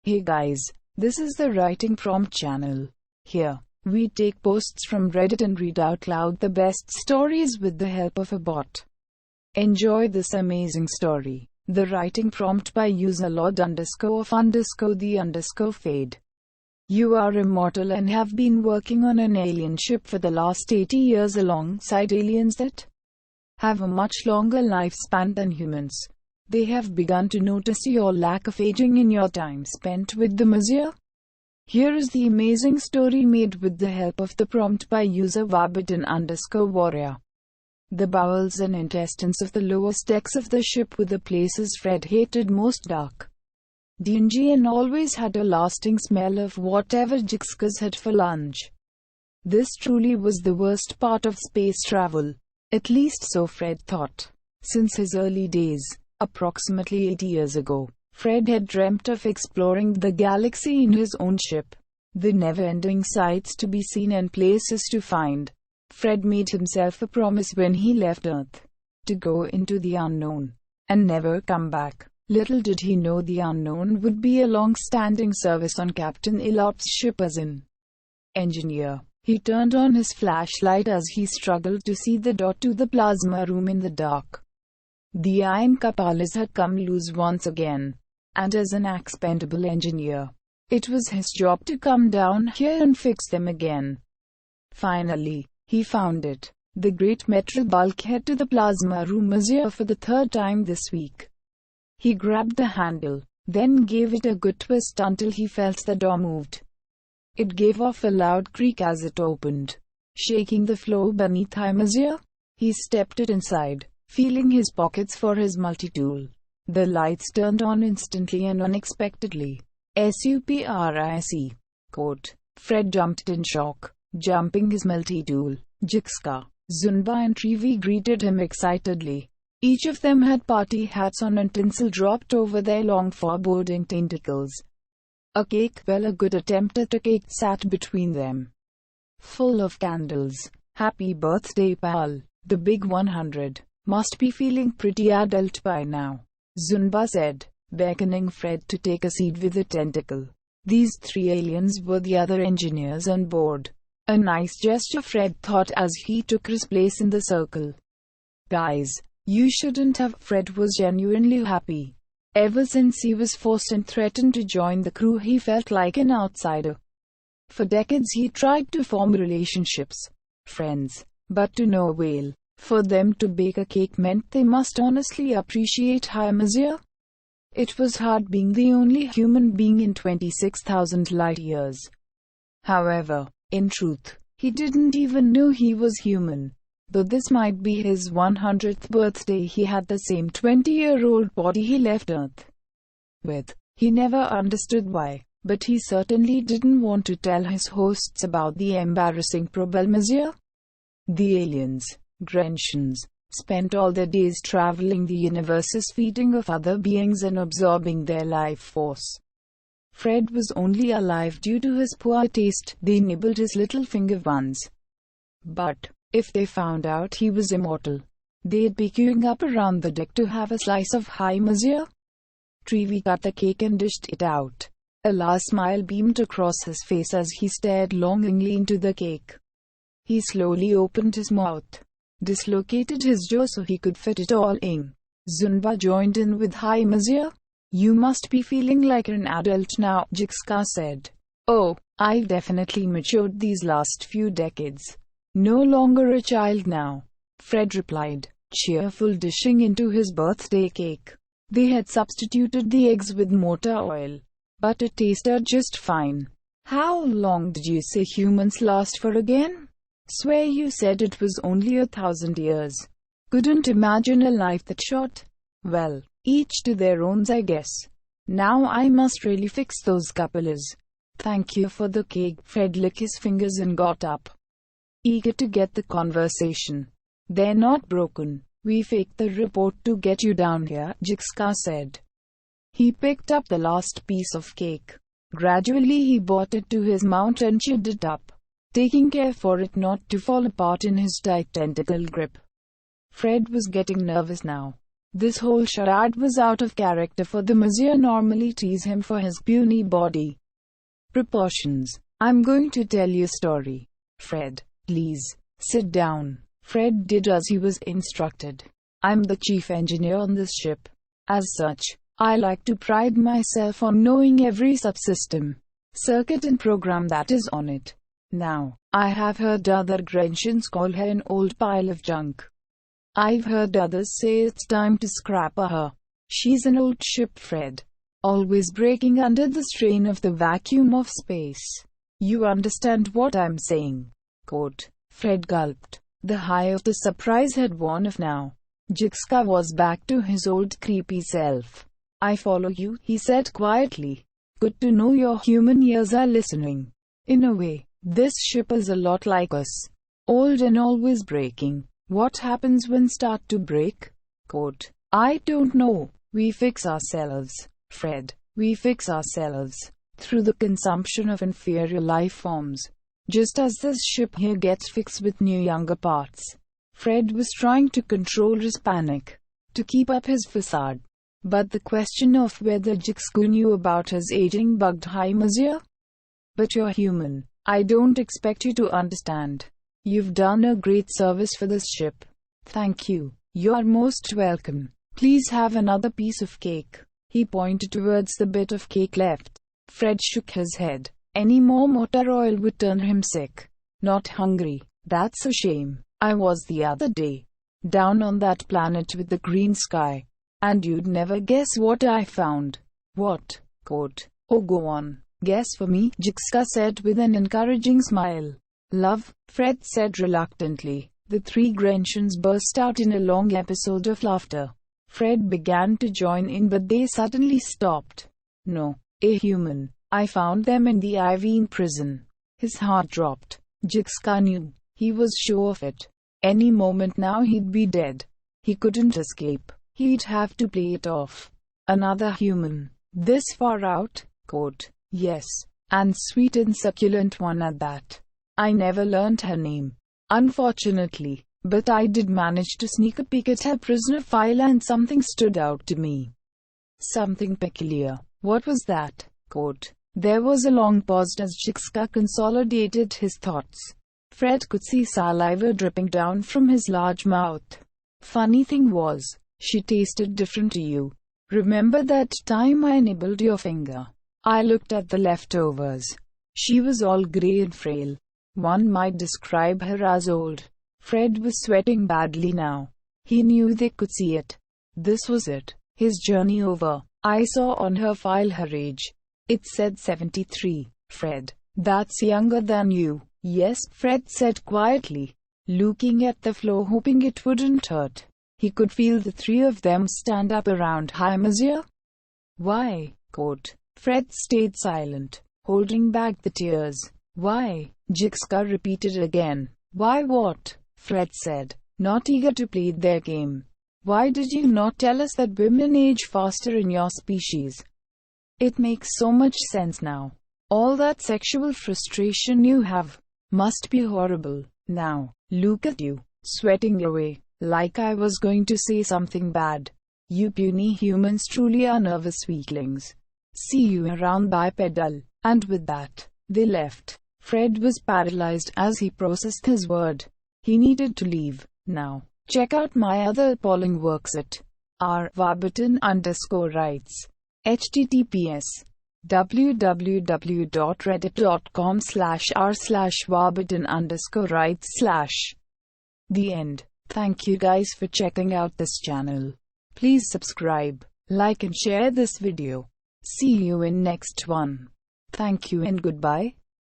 Hey guys, this is the Writing Prompt channel. Here, we take posts from Reddit and read out loud the best stories with the help of a bot. Enjoy this amazing story. The Writing Prompt by user Lord_of_the_fade. You are immortal and have been working on an alien ship for the last 80 years alongside aliens that have a much longer lifespan than humans. They have begun to notice your lack of aging in your time spent with them as here. Here is the amazing story made with the help of the prompt by user Warbiton_warrior. The bowels and intestines of the lowest decks of the ship were the places Fred hated most. Dark, dingy, and always had a lasting smell of whatever Jixkas had for lunch. This truly was the worst part of space travel. At least so Fred thought. Since his early days, approximately 80 years ago, Fred had dreamt of exploring the galaxy in his own ship. The never-ending sights to be seen and places to find. Fred made himself a promise when he left Earth, to go into the unknown, and never come back. Little did he know the unknown would be a long-standing service on Captain Ilop's ship as an engineer. He turned on his flashlight as he struggled to see the door to the plasma room in the dark. The iron cupolas had come loose once again, and as an expendable engineer, it was his job to come down here and fix them again. Finally, he found it. The great metal bulkhead to the plasma room was here for the third time this week. He grabbed the handle, then gave it a good twist until he felt the door moved. It gave off a loud creak as it opened, shaking the floor beneath him as he stepped it inside, feeling his pockets for his multi-tool. The lights turned on instantly and unexpectedly. Surprise! Quote. Fred jumped in shock, jumping his multi-tool. Jixka, Zunba and Trevi greeted him excitedly. Each of them had party hats on and tinsel dropped over their long foreboding tentacles. A good attempt at a cake sat between them, full of candles. Happy birthday, pal. The big 100. Must be feeling pretty adult by now, Zunba said, beckoning Fred to take a seat with a tentacle. These three aliens were the other engineers on board. A nice gesture, Fred thought as he took his place in the circle. Guys, you shouldn't have. Fred was genuinely happy. Ever since he was forced and threatened to join the crew, he felt like an outsider. For decades he tried to form relationships, friends, but to no avail. For them to bake a cake meant they must honestly appreciate him as here. It was hard being the only human being in 26,000 light years. However, in truth, he didn't even know he was human. Though this might be his 100th birthday, he had the same 20-year-old body he left Earth with. He never understood why, but he certainly didn't want to tell his hosts about the embarrassing problem as here. The aliens, Grentians, spent all their days traveling the universes, feeding off other beings and absorbing their life force. Fred was only alive due to his poor taste. They nibbled his little finger once. But if they found out he was immortal, they'd be queuing up around the deck to have a slice of him as here. Trevi cut the cake and dished it out. A last smile beamed across his face as he stared longingly into the cake. He slowly opened his mouth, dislocated his jaw so he could fit it all in. Zunba joined in with "Hi Mazia. You must be feeling like an adult now," Jixka said. "Oh, I've definitely matured these last few decades. No longer a child now," Fred replied, cheerful, dishing into his birthday cake. They had substituted the eggs with motor oil, but it tasted just fine. "How long did you say humans last for again? Swear you said it was only 1,000 years. Couldn't imagine a life that short." "Well, each to their own, I guess. Now I must really fix those cupolas. Thank you for the cake." Fred licked his fingers and got up, eager to get the conversation. "They're not broken. We faked the report to get you down here," Jixka said. He picked up the last piece of cake. Gradually he brought it to his mouth and chewed it up, taking care for it not to fall apart in his tight tentacle grip. Fred was getting nervous now. This whole charade was out of character for the Monsieur. Normally tease him for his puny body proportions. I'm going to tell you a story. Fred, please, sit down. Fred did as he was instructed. I'm the chief engineer on this ship. As such, I like to pride myself on knowing every subsystem, circuit and program that is on it. Now, I have heard other Grenchians call her an old pile of junk. I've heard others say it's time to scrap her. She's an old ship, Fred. Always breaking under the strain of the vacuum of space. You understand what I'm saying? Quote. Fred gulped. The high of the surprise had worn off now. Jixka was back to his old creepy self. I follow you, he said quietly. Good to know your human ears are listening. In a way, this ship is a lot like us. Old and always breaking. What happens when start to break? Quote. I don't know. We fix ourselves, Fred. We fix ourselves. Through the consumption of inferior life forms. Just as this ship here gets fixed with new younger parts. Fred was trying to control his panic. To keep up his facade. But the question of whether Jixku knew about his aging bugged high Monsieur. But you're human. I don't expect you to understand. You've done a great service for this ship. Thank you. You're most welcome. Please have another piece of cake. He pointed towards the bit of cake left. Fred shook his head. Any more motor oil would turn him sick. Not hungry. That's a shame. I was the other day. Down on that planet with the green sky. And you'd never guess what I found. What? Quote. Oh, go on. Guess for me, Jixka said with an encouraging smile. Love, Fred said reluctantly. The three Grenchians burst out in a long episode of laughter. Fred began to join in, but they suddenly stopped. No, a human. I found them in the IV prison. His heart dropped. Jixka knew. He was sure of it. Any moment now he'd be dead. He couldn't escape. He'd have to play it off. Another human. This far out? Quote. Yes. And sweet and succulent one at that. I never learnt her name. Unfortunately. But I did manage to sneak a peek at her prisoner file and something stood out to me. Something peculiar. What was that? Quote. There was a long pause as Jixka consolidated his thoughts. Fred could see saliva dripping down from his large mouth. Funny thing was, she tasted different to you. Remember that time I nibbled your finger? I looked at the leftovers. She was all grey and frail. One might describe her as old. Fred was sweating badly now. He knew they could see it. This was it. His journey over. I saw on her file her age. It said 73. Fred, that's younger than you. Yes, Fred said quietly, looking at the floor hoping it wouldn't hurt. He could feel the three of them stand up around High Monsieur. Why? Quote. Fred stayed silent, holding back the tears. Why? Jixka repeated again. Why what? Fred said, not eager to play their game. Why did you not tell us that women age faster in your species? It makes so much sense now. All that sexual frustration you have must be horrible. Now, look at you, sweating away, like I was going to say something bad. You puny humans truly are nervous weaklings. See you around, bipedal. And with that, they left. Fred was paralyzed as he processed his word. He needed to leave. Now, check out my other appalling works at r_Warburton_writes. https www.reddit.com/r/Warburton_writes/. The end. Thank you guys for checking out this channel. Please subscribe, like and share this video. See you in next one. Thank you and goodbye.